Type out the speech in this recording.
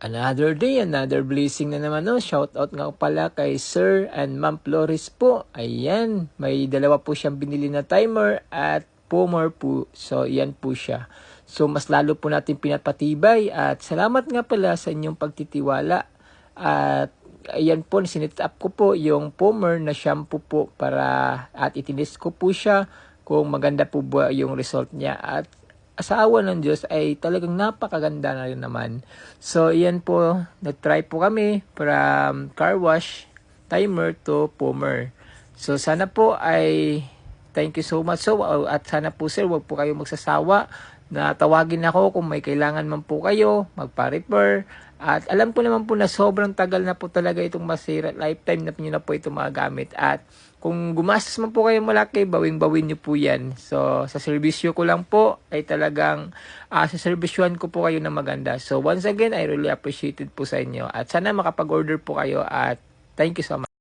Another day, another blessing na naman. No? Shout out nga pala kay Sir and Ma'am Flores po. Ayan, may dalawa po siyang binili na timer at Pomer po. So, yan po siya. So, mas lalo po natin pinapatibay at salamat nga pala sa inyong pagtitiwala. At ayan po, sinit up ko po yung Pomer na shampoo po para at itinis ko po siya kung maganda po ba yung result niya. At sa awa ng Diyos ay talagang napakaganda na rin naman. So, yan po, nag-try po kami from car wash, timer to Pomer. So, sana po ay thank you so much. So, at sana po sir, wag po kayo magsasawa na tawagin ako kung may kailangan man po kayo, magpa-repair. At alam ko naman po na sobrang tagal na po talaga itong masira. Lifetime na nyo na po itong magagamit. At kung gumastos man po kayo malaki, bawing-bawin nyo po yan. So, sa servisyo ko lang po ay talagang sa servisyohan ko po kayo na maganda. So, once again, I really appreciate it po sa inyo. At sana makapag-order po kayo at thank you so much.